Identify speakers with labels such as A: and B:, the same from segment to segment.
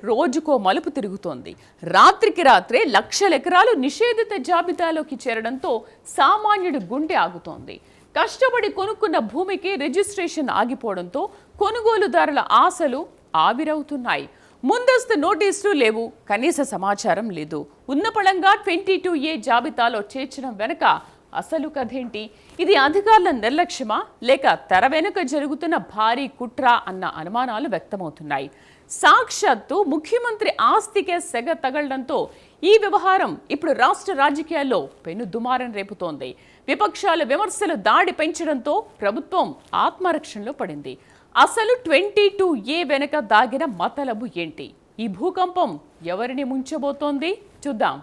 A: రోజుకో మలుపు తిరుగుతోంది. రాత్రికి రాత్రే లక్షల ఎకరాలు నిషేధిత జాబితాలోకి చేరడంతో సామాన్యుడి గుండె ఆగుతోంది. కష్టపడి కొనుక్కున్న భూమికి రిజిస్ట్రేషన్ ఆగిపోవడంతో కొనుగోలుదారుల ఆశలు ఆవిరవుతున్నాయి. ముందస్తు నోటీసులు లేవు, కనీస సమాచారం లేదు. ఉన్నపళంగా 22A జాబితాలో చేర్చడం వెనుక అసలు కథేంటి? ఇది అధికారుల నిర్లక్ష్యమా లేక తెర వెనుక జరుగుతున్న భారీ కుట్ర అన్న అనుమానాలు వ్యక్తమవుతున్నాయి. సాక్షాత్తు ముఖ్యమంత్రి ఆస్తికే సెగ తగలడంతో ఈ వ్యవహారం ఇప్పుడు రాష్ట్ర రాజకీయాల్లో పెను దుమారం రేపుతోంది. విపక్షాల విమర్శలు దాడి పెంచడంతో ప్రభుత్వం ఆత్మరక్షణలో పడింది. అసలు 22A వెనుక దాగిన మతలబు ఏంటి? ఈ భూకంపం ఎవరిని ముంచబోతోంది? చూద్దాం.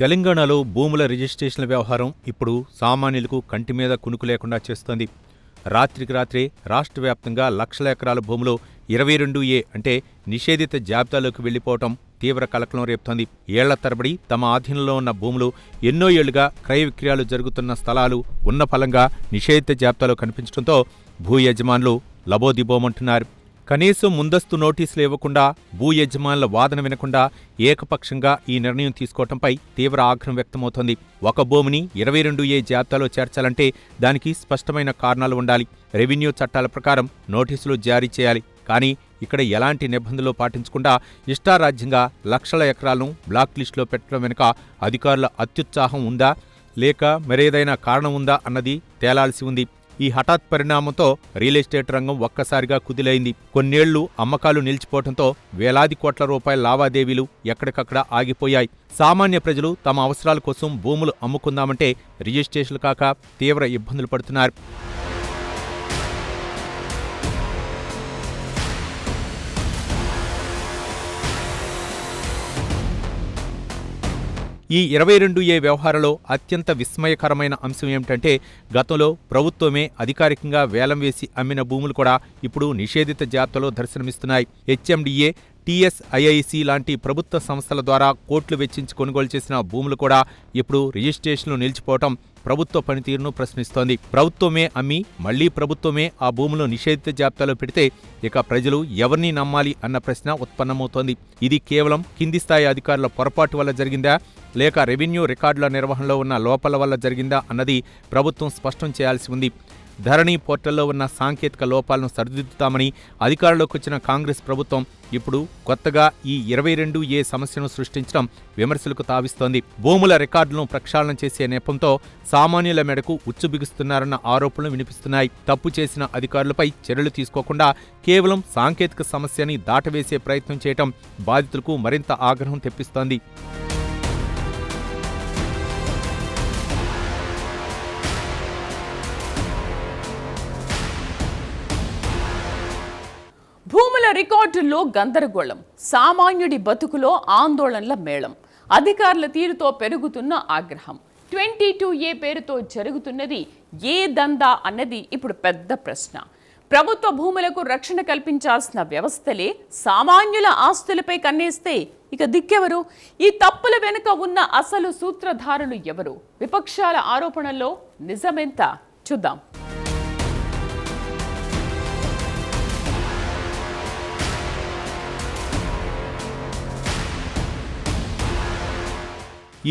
B: తెలంగాణలో భూముల రిజిస్ట్రేషన్ల వ్యవహారం ఇప్పుడు సామాన్యులకు కంటి మీద కునుకు లేకుండా చేస్తోంది. రాత్రికి రాత్రే రాష్ట్ర వ్యాప్తంగా లక్షల ఎకరాల భూములు 22A అంటే నిషేధిత జాబితాలోకి వెళ్లిపోవటం తీవ్ర కలకలం రేపుతోంది. ఏళ్ల తరబడి తమ ఆధీనంలో ఉన్న భూములు, ఎన్నో ఏళ్లుగా క్రయ విక్రయాలు జరుగుతున్న స్థలాలు ఉన్న ఫలంగా నిషేధిత జాబితాలో కనిపించడంతో భూ యజమానులు లబోదిబోమంటున్నారు. కనీసం ముందస్తు నోటీసులు ఇవ్వకుండా, భూ యజమానుల వాదన వినకుండా ఏకపక్షంగా ఈ నిర్ణయం తీసుకోవడంపై తీవ్ర ఆగ్రహం వ్యక్తమవుతోంది. ఒక భూమిని 22A జాబితాలో చేర్చాలంటే దానికి స్పష్టమైన కారణాలు ఉండాలి. రెవెన్యూ చట్టాల ప్రకారం నోటీసులు జారీ చేయాలి. కానీ ఇక్కడ ఎలాంటి నిబంధనలు పాటించకుండా ఇష్టారాజ్యంగా లక్షల ఎకరాలను బ్లాక్ లిస్టులో పెట్టడం వెనుక అధికారుల అత్యుత్సాహం ఉందా లేక మరేదైనా కారణం ఉందా అన్నది తేలాల్సి ఉంది. ఈ హఠాత్ పరిణామంతో రియల్ ఎస్టేట్ రంగం ఒక్కసారిగా కుదిలైంది. కొన్నేళ్లు అమ్మకాలు నిలిచిపోవడంతో వేలాది కోట్ల రూపాయల లావాదేవీలు ఎక్కడికక్కడ ఆగిపోయాయి. సామాన్య ప్రజలు తమ అవసరాల కోసం భూములు అమ్ముకుందామంటే రిజిస్ట్రేషన్లు కాక తీవ్ర ఇబ్బందులు పడుతున్నారు. ఈ 22A వ్యవహారంలో అత్యంత విస్మయకరమైన అంశం ఏమిటంటే, గతంలో ప్రభుత్వమే అధికారికంగా వేలం వేసి అమ్మిన భూములు కూడా ఇప్పుడు నిషేధిత జాబితాలో దర్శనమిస్తున్నాయి. HMDA, TSIIC లాంటి ప్రభుత్వ సంస్థల ద్వారా కోట్లు వెచ్చించి కొనుగోలు చేసిన భూములు కూడా ఇప్పుడు రిజిస్ట్రేషన్లు నిలిచిపోవటం ప్రభుత్వ పనితీరును ప్రశ్నిస్తోంది. ప్రభుత్వమే అమ్మి మళ్లీ ప్రభుత్వమే ఆ భూములు నిషేధిత జాబితాలో పెడితే ఇక ప్రజలు ఎవరిని నమ్మాలి అన్న ప్రశ్న ఉత్పన్నమవుతోంది. ఇది కేవలం కింది స్థాయి అధికారుల పొరపాటు వల్ల జరిగిందా లేక రెవెన్యూ రికార్డుల నిర్వహణలో ఉన్న లోపాల వల్ల జరిగిందా అన్నది ప్రభుత్వం స్పష్టం చేయాల్సి ఉంది. ధరణి పోర్టల్లో ఉన్న సాంకేతిక లోపాలను సరిదిద్దుతామని అధికారంలోకి వచ్చిన కాంగ్రెస్ ప్రభుత్వం ఇప్పుడు కొత్తగా ఈ 22A సమస్యను సృష్టించడం విమర్శలకు తావిస్తోంది. భూముల రికార్డులను ప్రక్షాళన చేసే నెపంతో సామాన్యుల మెడకు ఉచ్చు బిగుస్తున్నారన్న ఆరోపణలు వినిపిస్తున్నాయి. తప్పు చేసిన అధికారులపై చర్యలు తీసుకోకుండా కేవలం సాంకేతిక సమస్యని దాటవేసే ప్రయత్నం చేయటం బాధితులకు మరింత ఆగ్రహం తెప్పిస్తోంది.
A: భూముల రికార్డుల్లో గందరగోళం, సామాన్యుడి బతుకులో ఆందోళనల మేళం, అధికారుల తీరుతో పెరుగుతున్న ఆగ్రహం. 22A పేరుతో జరుగుతున్నది ఏ దందా అన్నది ఇప్పుడు పెద్ద ప్రశ్న. ప్రభుత్వ భూములకు రక్షణ కల్పించాల్సిన వ్యవస్థలే సామాన్యుల ఆస్తులపై కన్నేస్తే ఇక దిక్కెవరు? ఈ తప్పుల వెనుక ఉన్న అసలు సూత్రధారులు ఎవరు? విపక్షాల ఆరోపణల్లో నిజమెంత? చూద్దాం.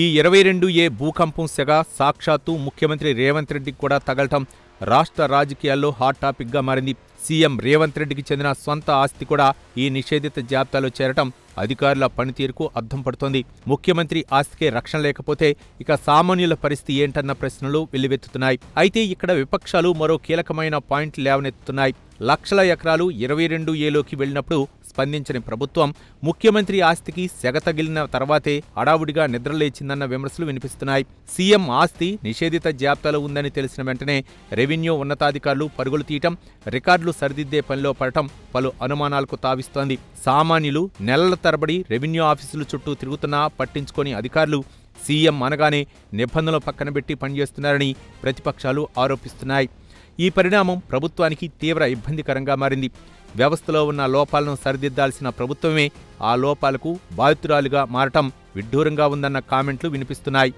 B: ఈ 22A భూకంపం సెగ సాక్షాత్తు ముఖ్యమంత్రి రేవంత్ రెడ్డికి కూడా తగలటం రాష్ట్ర రాజకీయాల్లో హాట్ టాపిక్గా మారింది. సీఎం రేవంత్ రెడ్డికి చెందిన స్వంత ఆస్తి కూడా ఈ నిషేధిత జాబితాలో చేరటం అధికారుల పనితీరుకు అద్దం పడుతోంది. ముఖ్యమంత్రి ఆస్తికే రక్షణ లేకపోతే ఇక సామాన్యుల పరిస్థితి ఏంటన్న ప్రశ్నలు వెల్లువెత్తుతున్నాయి. అయితే ఇక్కడ విపక్షాలు మరో కీలకమైన పాయింట్ లేవనెత్తుతున్నాయి. లక్షల ఎకరాలు 22Aలోకి వెళ్లినప్పుడు స్పందించని ప్రభుత్వం ముఖ్యమంత్రి ఆస్తికి సెగ తగిలిన తర్వాతే హడావుడిగా నిద్రలేచిందన్న విమర్శలు వినిపిస్తున్నాయి. సీఎం ఆస్తి నిషేధిత జాబితాలో ఉందని తెలిసిన వెంటనే రెవెన్యూ ఉన్నతాధికారులు పరుగులు తీయటం, రికార్డులు సరిదిద్దే పనిలో పడటం పలు అనుమానాలకు తావిస్తోంది. సామాన్యులు నెలల తరబడి రెవెన్యూ ఆఫీసుల చుట్టూ తిరుగుతున్నా పట్టించుకోని అధికారులు సీఎం అనగానే నిబంధనలు పక్కనబెట్టి పనిచేస్తున్నారని ప్రతిపక్షాలు ఆరోపిస్తున్నాయి. ఈ పరిణామం ప్రభుత్వానికి తీవ్ర ఇబ్బందికరంగా మారింది. వ్యవస్థలో ఉన్న లోపాలను సరిదిద్దాల్సిన ప్రభుత్వమే ఆ లోపాలకు బాధితురాలుగా మారటం విడ్డూరంగా ఉందన్న కామెంట్లు వినిపిస్తున్నాయి.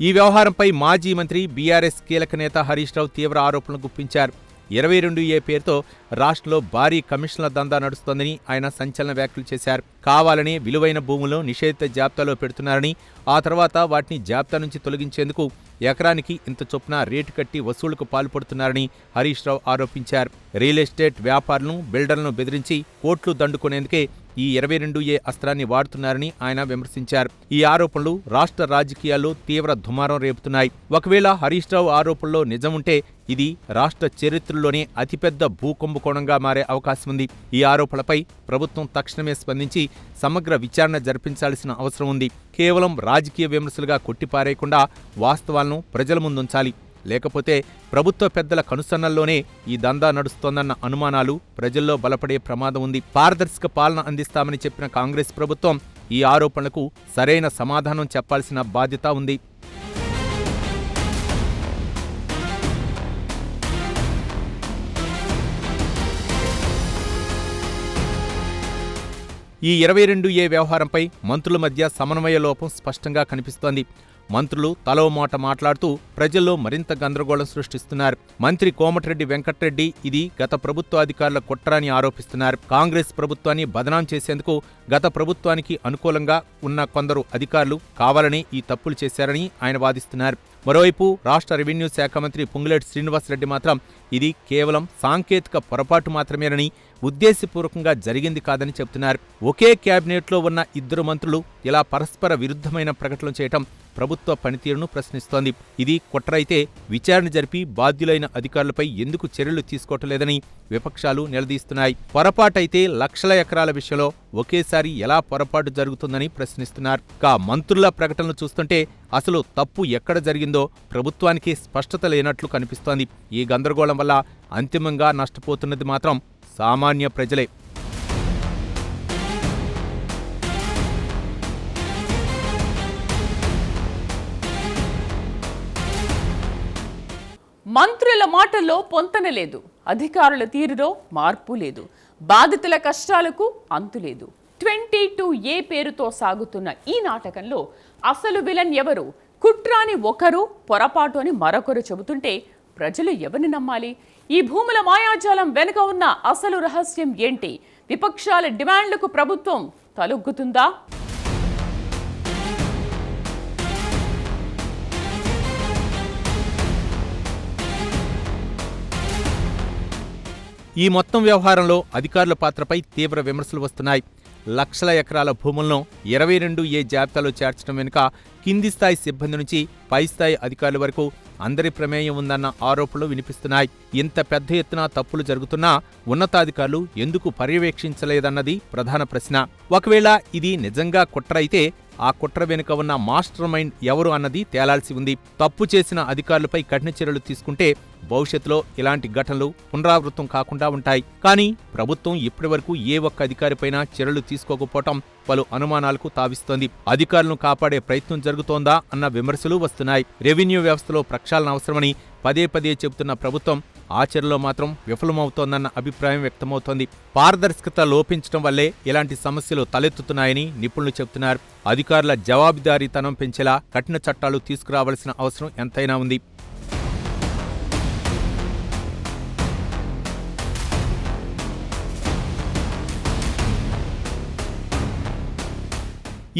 B: ఈ వ్యవహారంపై మాజీ మంత్రి బీఆర్ఎస్ కీలక నేత హరీష్ రావు తీవ్ర ఆరోపణలు గుప్పించారు. 22A పేరుతో రాష్ట్రంలో భారీ కమిషన్ల దందా నడుస్తోందని ఆయన సంచలన వ్యాఖ్యలు చేశారు. కావాలని విలువైన భూములను నిషేధిత జాబితాలో పెడుతున్నారని, ఆ తర్వాత వాటిని జాబితా నుంచి తొలగించేందుకు ఎకరానికి ఇంత చొప్పున రేటు కట్టి వసూళ్లకు పాల్పడుతున్నారని హరీష్ రావు ఆరోపించారు. రియల్ ఎస్టేట్ వ్యాపారులను, బిల్డర్లను బెదిరించి కోట్లు దండుకునేందుకే ఈ 22A అస్త్రాన్ని వాడుతున్నారని ఆయన విమర్శించారు. ఈ ఆరోపణలు రాష్ట్ర రాజకీయాల్లో తీవ్ర దుమారం రేపుతున్నాయి. ఒకవేళ హరీష్ రావు ఆరోపణలో నిజముంటే ఇది రాష్ట్ర చరిత్రలోనే అతిపెద్ద భూకుంభకోణంగా మారే అవకాశం ఉంది. ఈ ఆరోపణలపై ప్రభుత్వం తక్షణమే స్పందించి సమగ్ర విచారణ జరిపించాల్సిన అవసరం ఉంది. కేవలం రాజకీయ విమర్శలుగా కొట్టిపారేయకుండా వాస్తవాలను ప్రజల ముందుంచాలి. లేకపోతే ప్రభుత్వ పెద్దల కనుసన్నల్లోనే ఈ దందా నడుస్తోందన్న అనుమానాలు ప్రజల్లో బలపడే ప్రమాదం ఉంది. పారదర్శక పాలన అందిస్తామని చెప్పిన కాంగ్రెస్ ప్రభుత్వం ఈ ఆరోపణలకు సరైన సమాధానం చెప్పాల్సిన బాధ్యత ఉంది. ఈ 22A వ్యవహారంపై మంత్రుల మధ్య సమన్వయ లోపం స్పష్టంగా కనిపిస్తోంది. మంత్రులు తలో మాట మాట్లాడుతూ ప్రజల్లో మరింత గందరగోళం సృష్టిస్తున్నారు. మంత్రి కోమటిరెడ్డి వెంకట్రెడ్డి ఇది గత ప్రభుత్వాధికారుల కుట్ర అని ఆరోపిస్తున్నారు. కాంగ్రెస్ ప్రభుత్వాన్ని బదనాం చేసేందుకు గత ప్రభుత్వానికి అనుకూలంగా ఉన్న కొందరు అధికారులు కావాలని ఈ తప్పులు చేశారని ఆయన వాదిస్తున్నారు. మరోవైపు రాష్ట్ర రెవెన్యూ శాఖ మంత్రి పొంగులేటి శ్రీనివాసరెడ్డి మాత్రం ఇది కేవలం సాంకేతిక పొరపాటు మాత్రమేనని, ఉద్దేశపూర్వకంగా జరిగింది కాదని చెబుతున్నారు. ఒకే కేబినెట్లో ఉన్న ఇద్దరు మంత్రులు ఇలా పరస్పర విరుద్ధమైన ప్రకటనలు చేయటం ప్రభుత్వ పనితీరును ప్రశ్నిస్తోంది. ఇది కుట్ర అయితే విచారణ జరిపి బాధ్యులైన అధికారులపై ఎందుకు చర్యలు తీసుకోవట్లేదని విపక్షాలు నిలదీస్తున్నాయి. పొరపాటైతే లక్షల ఎకరాల విషయంలో ఒకేసారి ఎలా పొరపాటు జరుగుతుందని ప్రశ్నిస్తున్నారు. మంత్రుల ప్రకటనలు చూస్తుంటే అసలు తప్పు ఎక్కడ జరిగిందో ప్రభుత్వానికి స్పష్టత లేనట్లు కనిపిస్తోంది. ఈ గందరగోళం వల్ల అంతిమంగా నష్టపోతున్నది మాత్రం సామాన్య ప్రజలే.
A: మంత్రుల మాటల్లో పొంతన లేదు, అధికారుల తీరులో మార్పు లేదు, బాధితుల కష్టాలకు అంతులేదు. 22A పేరుతో సాగుతున్న ఈ నాటకంలో అసలు విలన్ ఎవరు? కుట్రాని ఒకరు, పొరపాటు అని మరొకరు చెబుతుంటే ప్రజలు ఎవరిని నమ్మాలి? ఈ భూముల మాయాజాలం వెనుక ఉన్న అసలు రహస్యం ఏంటి? విపక్షాల డిమాండ్లకు ప్రభుత్వం తలొగ్గుతుందా?
B: ఈ మొత్తం వ్యవహారంలో అధికారుల పాత్రపై తీవ్ర విమర్శలు వస్తున్నాయి. లక్షల ఎకరాల భూములను 22A జాబితాలో చేర్చడం వెనుక కింది స్థాయి సిబ్బంది నుంచి పై స్థాయి అధికారుల వరకు అందరి ప్రమేయం ఉందన్న ఆరోపణలు వినిపిస్తున్నాయి. ఇంత పెద్ద ఎత్తున తప్పులు జరుగుతున్నా ఉన్నతాధికారులు ఎందుకు పర్యవేక్షించలేదన్నది ప్రధాన ప్రశ్న. ఒకవేళ ఇది నిజంగా కుట్ర అయితే ఆ కుట్ర వెనుక ఉన్న మాస్టర్ మైండ్ ఎవరు అన్నది తేలాల్సి ఉంది. తప్పు చేసిన అధికారులపై కఠిన చర్యలు తీసుకుంటే భవిష్యత్తులో ఇలాంటి ఘటనలు పునరావృతం కాకుండా ఉంటాయి. కానీ ప్రభుత్వం ఇప్పటివరకు ఏ ఒక్క అధికారిపైనా చర్యలు తీసుకోకపోవటం పలు అనుమానాలకు తావిస్తోంది. అధికారులను కాపాడే ప్రయత్నం జరుగుతోందా అన్న విమర్శలు వస్తున్నాయి. రెవెన్యూ వ్యవస్థలో ప్రక్షాళన అవసరమని పదే పదే చెబుతున్న ప్రభుత్వం ఆచరణలో మాత్రం విఫలమవుతోందన్న అభిప్రాయం వ్యక్తమవుతోంది. పారదర్శకత లోపించడం వల్లే ఇలాంటి సమస్యలు తలెత్తుతున్నాయని నిపుణులు చెబుతున్నారు. అధికారుల జవాబుదారీతనం పెంచేలా కఠిన చట్టాలు తీసుకురావాల్సిన అవసరం ఎంతైనా ఉంది.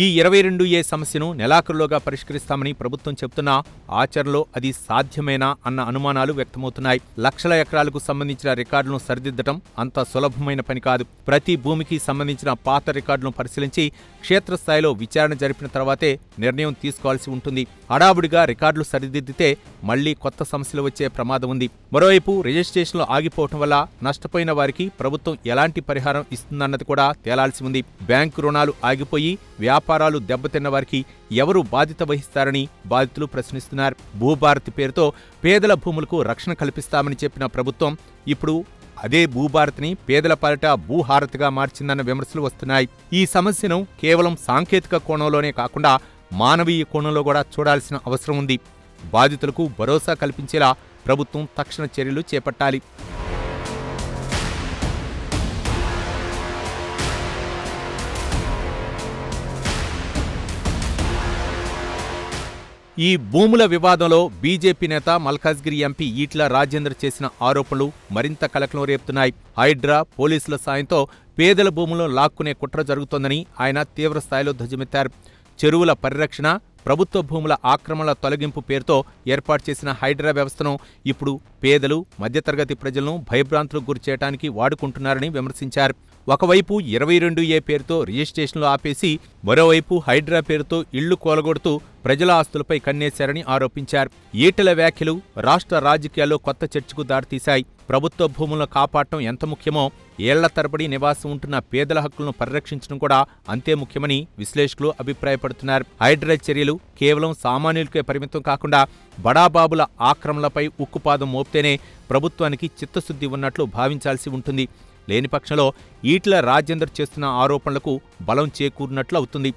B: ఈ 22A సమస్యను నెలాఖరులోగా పరిష్కరిస్తామని ప్రభుత్వం చెబుతున్నా ఆచరణలో అది సాధ్యమేనా అన్న అనుమానాలు వ్యక్తమవుతున్నాయి. లక్షల ఎకరాలకు సంబంధించిన రికార్డులను సరిదిద్దటం అంత సులభమైన పని కాదు. ప్రతి భూమికి సంబంధించిన పాత రికార్డులను పరిశీలించి క్షేత్రస్థాయిలో విచారణ జరిపిన తర్వాతే నిర్ణయం తీసుకోవాల్సి ఉంటుంది. హడావుడిగా రికార్డులు సరిదిద్దితే మళ్లీ కొత్త సమస్యలు వచ్చే ప్రమాదం ఉంది. మరోవైపు రిజిస్ట్రేషన్లు ఆగిపోవటం వల్ల నష్టపోయిన వారికి ప్రభుత్వం ఎలాంటి పరిహారం ఇస్తుందన్నది కూడా తేలాల్సి ఉంది. బ్యాంకు రుణాలు ఆగిపోయి వ్యాపారాలు దెబ్బతిన్న వారికి ఎవరు బాధ్యత వహిస్తారని బాధితులు ప్రశ్నిస్తున్నారు. భూభారతి పేరుతో పేదల భూములకు రక్షణ కల్పిస్తామని చెప్పిన ప్రభుత్వం ఇప్పుడు అదే భూభారతిని పేదల పాలిట భూహారతిగా మార్చిందన్న విమర్శలు వస్తున్నాయి. ఈ సమస్యను కేవలం సాంకేతిక కోణంలోనే కాకుండా మానవీయ కోణంలో కూడా చూడాల్సిన అవసరం ఉంది. బాధితులకు భరోసా కల్పించేలా ప్రభుత్వం తక్షణ చర్యలు చేపట్టాలి. ఈ ఈ భూముల వివాదంలో బీజేపీ నేత మల్కాజ్గిరి ఎంపీ ఈట్ల రాజేందర్ చేసిన ఆరోపణలు మరింత కలకలం రేపుతున్నాయి. హైడ్రా, పోలీసుల సాయంతో పేదల భూములను లాక్కునే కుట్ర జరుగుతోందని ఆయన తీవ్రస్థాయిలో ధ్వజమెత్తారు. చెరువుల పరిరక్షణ, ప్రభుత్వ భూముల ఆక్రమణల తొలగింపు పేరుతో ఏర్పాటు చేసిన హైడ్రా వ్యవస్థను ఇప్పుడు పేదలు, మధ్యతరగతి ప్రజలను భయభ్రాంతులకు గురిచేయడానికి వాడుకుంటున్నారని విమర్శించారు. ఒకవైపు 22A పేరుతో రిజిస్ట్రేషన్లు ఆపేసి, మరోవైపు హైడ్రా పేరుతో ఇళ్లు కూలగొడుతూ ప్రజల ఆస్తులపై కన్నేశారని ఆరోపించారు. ఈటెల వ్యాఖ్యలు రాష్ట్ర రాజకీయాల్లో కొత్త చర్చకు దారితీశాయి. ప్రభుత్వ భూములను కాపాడటం ఎంత ముఖ్యమో, ఏళ్ల తరబడి నివాసం ఉంటున్న పేదల హక్కులను పరిరక్షించడం కూడా అంతే ముఖ్యమని విశ్లేషకులు అభిప్రాయపడుతున్నారు. హైడ్రా చర్యలు కేవలం సామాన్యులకే పరిమితం కాకుండా బడాబాబుల ఆక్రమణలపై ఉక్కుపాదం మోపితేనే ప్రభుత్వానికి చిత్తశుద్ధి ఉన్నట్లు భావించాల్సి ఉంటుంది. లేని పక్షంలో ఈట్ల రాజేందర్ చేస్తున్న ఆరోపణలకు బలం చేకూరినట్లు అవుతుంది.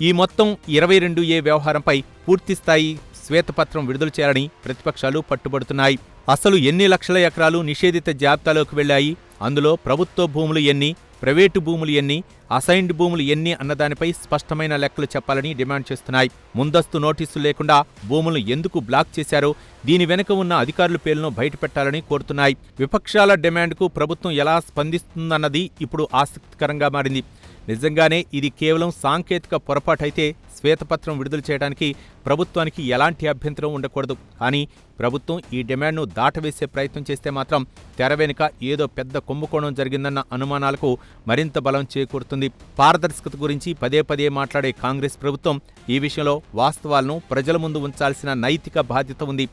B: ఈ మొత్తం 22A వ్యవహారంపై పూర్తిస్థాయి శ్వేతపత్రం విడుదల చేయాలని ప్రతిపక్షాలు పట్టుబడుతున్నాయి. అసలు ఎన్ని లక్షల ఎకరాలు నిషేధిత జాబితాలోకి వెళ్లాయి, అందులో ప్రభుత్వ భూములు ఎన్ని, ప్రైవేటు భూములు ఎన్ని, అసైన్డ్ భూములు ఎన్ని అన్నదానిపై స్పష్టమైన లెక్కలు చెప్పాలని డిమాండ్ చేస్తున్నాయి. ముందస్తు నోటీసులు లేకుండా భూములను ఎందుకు బ్లాక్ చేశారో, దీని వెనుక ఉన్న అధికారుల పేర్లను బయటపెట్టాలని కోరుతున్నాయి. విపక్షాల డిమాండ్కు ప్రభుత్వం ఎలా స్పందిస్తుందన్నది ఇప్పుడు ఆసక్తికరంగా మారింది. నిజంగానే ఇది కేవలం సాంకేతిక పొరపాటైతే శ్వేతపత్రం విడుదల చేయడానికి ప్రభుత్వానికి ఎలాంటి అభ్యంతరం ఉండకూడదు. కానీ ప్రభుత్వం ఈ డిమాండ్ను దాటవేసే ప్రయత్నం చేస్తే మాత్రం తెర వెనుక ఏదో పెద్ద కుంభకోణం జరిగిందన్న అనుమానాలకు మరింత బలం చేకూరుతుంది. పారదర్శకత గురించి పదే పదే మాట్లాడే కాంగ్రెస్ ప్రభుత్వం ఈ విషయంలో వాస్తవాలను ప్రజల ముందు ఉంచాల్సిన నైతిక బాధ్యత ఉంది.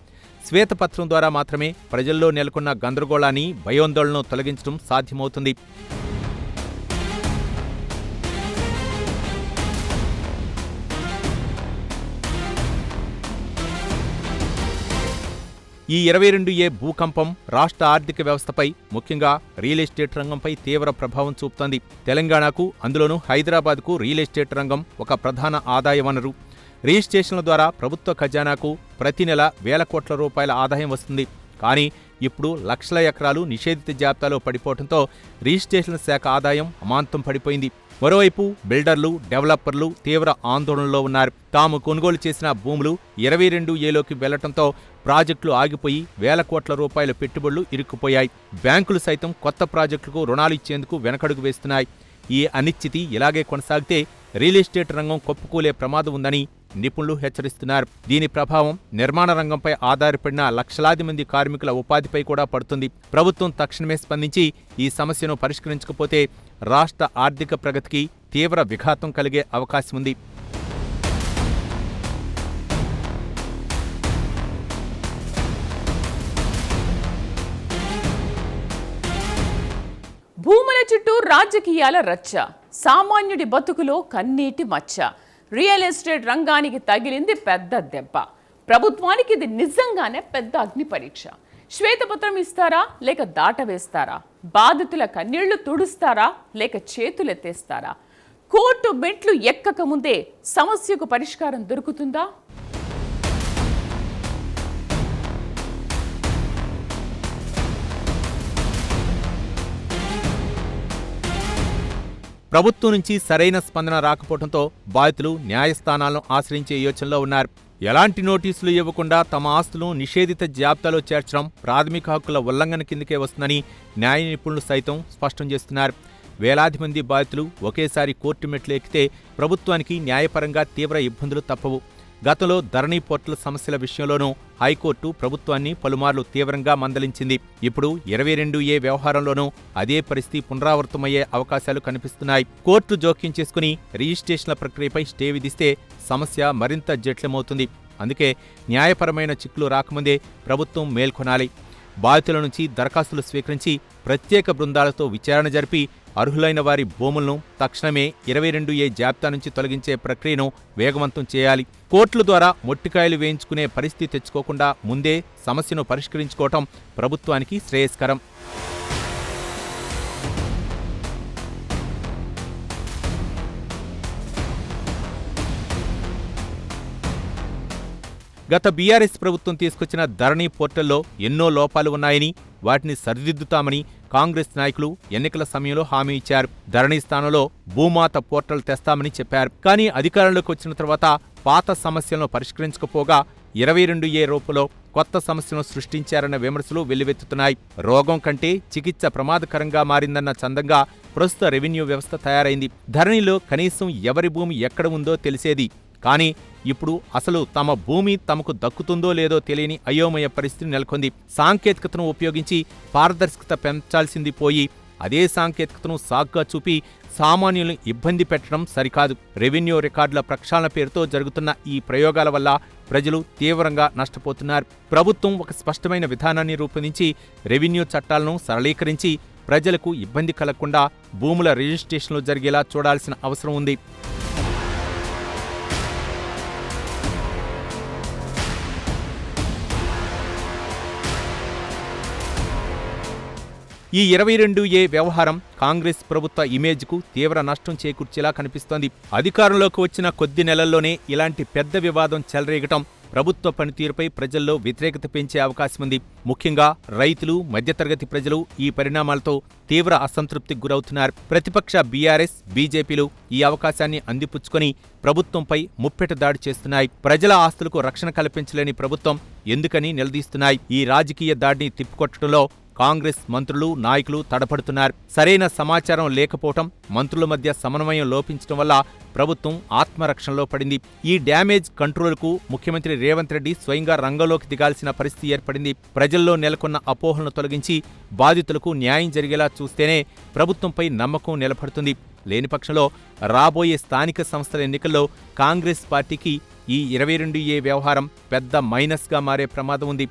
B: శ్వేతపత్రం ద్వారా మాత్రమే ప్రజల్లో నెలకొన్న గందరగోళాన్ని, భయోందోళనను తొలగించడం సాధ్యమవుతుంది. ఈ 22A భూకంపం రాష్ట్ర ఆర్థిక వ్యవస్థపై, ముఖ్యంగా రియల్ ఎస్టేట్ రంగంపై తీవ్ర ప్రభావం చూపుతోంది. తెలంగాణకు, అందులోనూ హైదరాబాద్కు రియల్ ఎస్టేట్ రంగం ఒక ప్రధాన ఆదాయ వనరు. రిజిస్ట్రేషన్ల ద్వారా ప్రభుత్వ ఖజానాకు ప్రతి నెల వేల కోట్ల రూపాయల ఆదాయం వస్తుంది. కానీ ఇప్పుడు లక్షల ఎకరాలు నిషేధిత జాబితాలో పడిపోవడంతో రిజిస్ట్రేషన్ల శాఖ ఆదాయం అమాంతం పడిపోయింది. మరోవైపు బిల్డర్లు, డెవలపర్లు తీవ్ర ఆందోళనలో ఉన్నారు. తాము కొనుగోలు చేసిన భూములు 22Aలోకి వెళ్లటంతో ప్రాజెక్టులు ఆగిపోయి వేల కోట్ల రూపాయల పెట్టుబడులు ఇరుక్కుపోయాయి. బ్యాంకులు సైతం కొత్త ప్రాజెక్టులకు రుణాలు ఇచ్చేందుకు వెనకడుగు వేస్తున్నాయి. ఈ అనిశ్చితి ఇలాగే కొనసాగితే రియల్ ఎస్టేట్ రంగం కొప్పుకూలే ప్రమాదం ఉందని నిపుణులు హెచ్చరిస్తున్నారు. దీని ప్రభావం నిర్మాణ రంగంపై ఆధారపడిన లక్షలాది మంది కార్మికుల ఉపాధిపై కూడా పడుతుంది. ప్రభుత్వం తక్షణమే స్పందించి ఈ సమస్యను పరిష్కరించకపోతే రాష్ట్ర ఆర్థిక ప్రగతికి తీవ్ర విఘాతం కలిగే అవకాశం ఉంది.
A: భూముల చుట్టూ రాజకీయాల రచ్చ, సామాన్యుడి బతుకులో కన్నీటి మచ్చ. రియల్ ఎస్టేట్ రంగానికి తగిలింది పెద్ద దెబ్బ. ప్రభుత్వానికి ఇది నిజంగానే పెద్ద అగ్ని పరీక్ష. శ్వేతపత్రం ఇస్తారా లేక దాటవేస్తారా? బాధితుల కన్నీళ్లు తుడుస్తారా లేక చేతులెత్తేస్తారా? కోర్టు మెట్లు ఎక్కక ముందే సమస్యకు పరిష్కారం దొరుకుతుందా?
B: ప్రభుత్వం నుంచి సరైన స్పందన రాకపోవడంతో బాధితులు న్యాయస్థానాలను ఆశ్రయించే యోచనలో ఉన్నారు. ఎలాంటి నోటీసులు ఇవ్వకుండా తమ ఆస్తులను నిషేధిత జాబితాలో చేర్చడం ప్రాథమిక హక్కుల ఉల్లంఘన కిందకే వస్తుందని న్యాయ నిపుణులు సైతం స్పష్టం చేస్తున్నారు. వేలాది మంది బాధితులు ఒకేసారి కోర్టు మెట్లు ఎక్కితే ప్రభుత్వానికి న్యాయపరంగా తీవ్ర ఇబ్బందులు తప్పవు. గతంలో ధరణి పోర్టల్ సమస్యల విషయంలోనూ హైకోర్టు ప్రభుత్వాన్ని పలుమార్లు తీవ్రంగా మందలించింది. ఇప్పుడు 22A వ్యవహారంలోనూ అదే పరిస్థితి పునరావృతమయ్యే అవకాశాలు కనిపిస్తున్నాయి. కోర్టు జోక్యం చేసుకుని రిజిస్ట్రేషన్ల ప్రక్రియపై స్టే విధిస్తే సమస్య మరింత జటిలమవుతుంది. అందుకే న్యాయపరమైన చిక్కులు రాకముందే ప్రభుత్వం మేల్కొనాలి. బాధితుల నుంచి దరఖాస్తులు స్వీకరించి ప్రత్యేక బృందాలతో విచారణ జరిపి అర్హులైన వారి భూములను తక్షణమే 22A జాబితా నుంచి తొలగించే ప్రక్రియను వేగవంతం చేయాలి. కోర్టుల ద్వారా మొట్టికాయలు వేయించుకునే పరిస్థితి తెచ్చుకోకుండా ముందే సమస్యను పరిష్కరించుకోవటం ప్రభుత్వానికి శ్రేయస్కరం. గత బీఆర్ఎస్ ప్రభుత్వం తీసుకొచ్చిన ధరణి పోర్టల్లో ఎన్నో లోపాలు ఉన్నాయని, వాటిని సరిదిద్దుతామని కాంగ్రెస్ నాయకులు ఎన్నికల సమయంలో హామీ ఇచ్చారు. ధరణి స్థానంలో భూమాత పోర్టల్ తెస్తామని చెప్పారు. కానీ అధికారంలోకి వచ్చిన తర్వాత పాత సమస్యలను పరిష్కరించకపోగా 22A రూపంలో కొత్త సమస్యలను సృష్టించారన్న విమర్శలు వెల్లువెత్తుతున్నాయి. రోగం కంటే చికిత్స ప్రమాదకరంగా మారిందన్న చందంగా ప్రస్తుత రెవెన్యూ వ్యవస్థ తయారైంది. ధరణిలో కనీసం ఎవరి భూమి ఎక్కడ ఉందో తెలిసేది. కానీ ఇప్పుడు అసలు తమ భూమి తమకు దక్కుతుందో లేదో తెలియని అయోమయ పరిస్థితి నెలకొంది. సాంకేతికతను ఉపయోగించి పారదర్శకత పెంచాల్సింది పోయి అదే సాంకేతికతను సాగ్గా చూపి సామాన్యులను ఇబ్బంది పెట్టడం సరికాదు. రెవెన్యూ రికార్డుల ప్రక్షాళన పేరుతో జరుగుతున్న ఈ ప్రయోగాల వల్ల ప్రజలు తీవ్రంగా నష్టపోతున్నారు. ప్రభుత్వం ఒక స్పష్టమైన విధానాన్ని రూపొందించి రెవెన్యూ చట్టాలను సరళీకరించి ప్రజలకు ఇబ్బంది కలగకుండా భూముల రిజిస్ట్రేషన్లు జరిగేలా చూడాల్సిన అవసరం ఉంది. ఈ 22A వ్యవహారం కాంగ్రెస్ ప్రభుత్వ ఇమేజ్కు తీవ్ర నష్టం చేకూర్చేలా కనిపిస్తోంది. అధికారంలోకి వచ్చిన కొద్ది నెలల్లోనే ఇలాంటి పెద్ద వివాదం చెలరేగటం ప్రభుత్వ పనితీరుపై ప్రజల్లో వ్యతిరేకత పెంచే అవకాశముంది. ముఖ్యంగా రైతులు, మధ్యతరగతి ప్రజలు ఈ పరిణామాలతో తీవ్ర అసంతృప్తికి గురవుతున్నారు. ప్రతిపక్ష బీఆర్ఎస్, బీజేపీలు ఈ అవకాశాన్ని అందిపుచ్చుకొని ప్రభుత్వంపై ముప్పెట దాడి చేస్తున్నాయి. ప్రజల ఆస్తులకు రక్షణ కల్పించలేని ప్రభుత్వం ఎందుకని నిలదీస్తున్నాయి. ఈ రాజకీయ దాడిని తిప్పికొట్టడంలో కాంగ్రెస్ మంత్రులు, నాయకులు తడపడుతున్నారు. సరైన సమాచారం లేకపోవటం, మంత్రుల మధ్య సమన్వయం లోపించడం వల్ల ప్రభుత్వం ఆత్మరక్షణలో పడింది. ఈ డ్యామేజ్ కంట్రోల్కు ముఖ్యమంత్రి రేవంత్ రెడ్డి స్వయంగా రంగంలోకి దిగాల్సిన పరిస్థితి ఏర్పడింది. ప్రజల్లో నెలకొన్న అపోహలను తొలగించి బాధితులకు న్యాయం జరిగేలా చూస్తేనే ప్రభుత్వంపై నమ్మకం నిలబడుతుంది. లేని పక్షంలో రాబోయే స్థానిక సంస్థల ఎన్నికల్లో కాంగ్రెస్ పార్టీకి ఈ 22A వ్యవహారం పెద్ద మైనస్గా మారే ప్రమాదం ఉంది.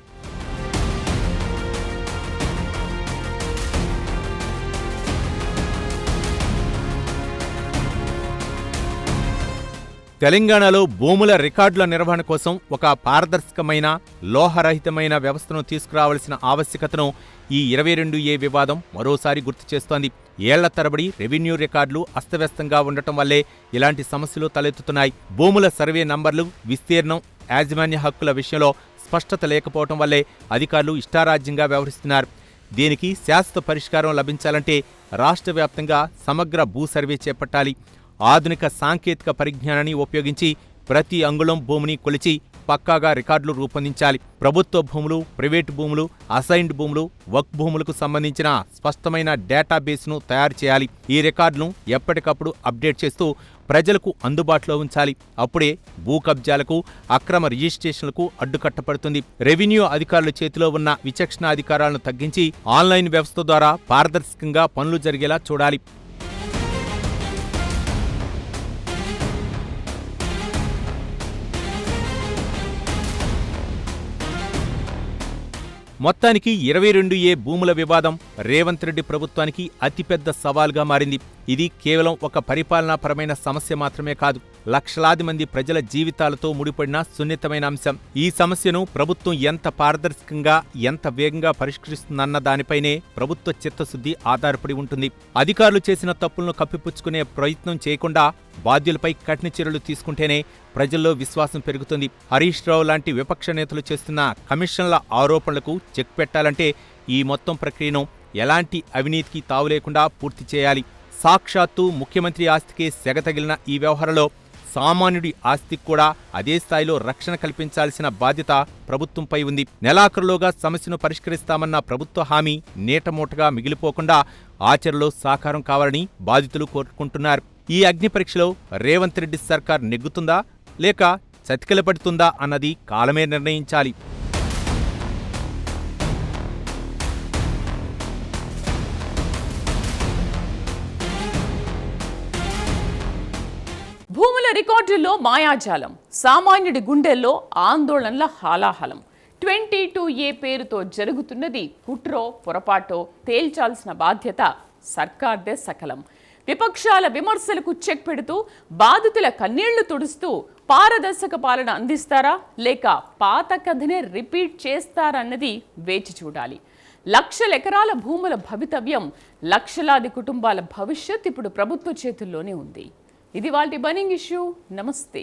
B: తెలంగాణలో భూముల రికార్డుల నిర్వహణ కోసం ఒక పారదర్శకమైన, లోహరహితమైన వ్యవస్థను తీసుకురావాల్సిన ఆవశ్యకతను ఈ 22A వివాదం మరోసారి గుర్తు చేస్తోంది. ఏళ్ల తరబడి రెవెన్యూ రికార్డులు అస్తవ్యస్తంగా ఉండటం వల్లే ఇలాంటి సమస్యలు తలెత్తుతున్నాయి. భూముల సర్వే నంబర్లు, విస్తీర్ణం, యాజమాన్య హక్కుల విషయంలో స్పష్టత లేకపోవటం వల్లే అధికారులు ఇష్టారాజ్యంగా వ్యవహరిస్తున్నారు. దీనికి శాశ్వత పరిష్కారం లభించాలంటే రాష్ట్ర వ్యాప్తంగా సమగ్ర భూ సర్వే చేపట్టాలి. ఆధునిక సాంకేతిక పరిజ్ఞానాన్ని ఉపయోగించి ప్రతి అంగుళం భూమిని కొలిచి పక్కాగా రికార్డులు రూపొందించాలి. ప్రభుత్వ భూములు, ప్రైవేటు భూములు, అసైన్డ్ భూములు, వక్ఫ్ భూములకు సంబంధించిన స్పష్టమైన డేటాబేస్ను తయారు చేయాలి. ఈ రికార్డును ఎప్పటికప్పుడు అప్డేట్ చేస్తూ ప్రజలకు అందుబాటులో ఉంచాలి. అప్పుడే భూ కబ్జాలకు, అక్రమ రిజిస్ట్రేషన్లకు అడ్డుకట్టపడుతుంది. రెవెన్యూ అధికారుల చేతిలో ఉన్న విచక్షణ అధికారాలను తగ్గించి ఆన్లైన్ వ్యవస్థ ద్వారా పారదర్శకంగా పనులు జరిగేలా చూడాలి. మొత్తానికి 22A భూముల వివాదం రేవంత్ రెడ్డి ప్రభుత్వానికి అతిపెద్ద సవాల్గా మారింది. ఇది కేవలం ఒక పరిపాలనాపరమైన సమస్య మాత్రమే కాదు, లక్షలాది మంది ప్రజల జీవితాలతో ముడిపడిన సున్నితమైన అంశం. ఈ సమస్యను ప్రభుత్వం ఎంత పారదర్శకంగా, ఎంత వేగంగా పరిష్కరిస్తుందన్న దానిపైనే ప్రభుత్వ చిత్తశుద్ధి ఆధారపడి ఉంటుంది. అధికారులు చేసిన తప్పులను కప్పిపుచ్చుకునే ప్రయత్నం చేయకుండా బాధ్యులపై కఠిన చర్యలు తీసుకుంటేనే ప్రజల్లో విశ్వాసం పెరుగుతుంది. హరీష్ రావు లాంటి విపక్ష నేతలు చేస్తున్న కమిషన్ల ఆరోపణలకు చెక్ పెట్టాలంటే ఈ మొత్తం ప్రక్రియను ఎలాంటి అవినీతికి తావు లేకుండా పూర్తి చేయాలి. సాక్షాత్తు ముఖ్యమంత్రి ఆస్తికే సెగ తగిలిన ఈ వ్యవహారంలో సామాన్యుడి ఆస్తికి కూడా అదే స్థాయిలో రక్షణ కల్పించాల్సిన బాధ్యత ప్రభుత్వంపై ఉంది. నెలాఖరులోగా సమస్యను పరిష్కరిస్తామన్న ప్రభుత్వ హామీ నీటమూటగా మిగిలిపోకుండా ఆచరణలో సాకారం కావాలని బాధితులు కోరుకుంటున్నారు. ఈ అగ్ని పరీక్షలో రేవంత్ రెడ్డి సర్కార్ నెగ్గుతుందా లేక చతికిలపడుతుందా అన్నది కాలమే నిర్ణయించాలి.
A: భూముల రికార్డుల్లో మాయాజాలం, సామాన్యుడి గుండెల్లో ఆందోళనల హాలాహలం. 22A పేరుతో జరుగుతున్నది కుట్రో పొరపాటో తేల్చాల్సిన బాధ్యత సర్కార్దే సకలం. విపక్షాల విమర్శలకు చెక్ పెడుతూ బాధితుల కన్నీళ్లు తుడుస్తూ పారదర్శక పాలన అందిస్తారా లేక పాత కథనే రిపీట్ చేస్తారన్నది వేచి చూడాలి. లక్షల ఎకరాల భూముల భవితవ్యం, లక్షలాది కుటుంబాల భవిష్యత్ ఇప్పుడు ప్రభుత్వ చేతుల్లోనే ఉంది. ఇది వాటి బర్నింగ్ ఇష్యూ. నమస్తే.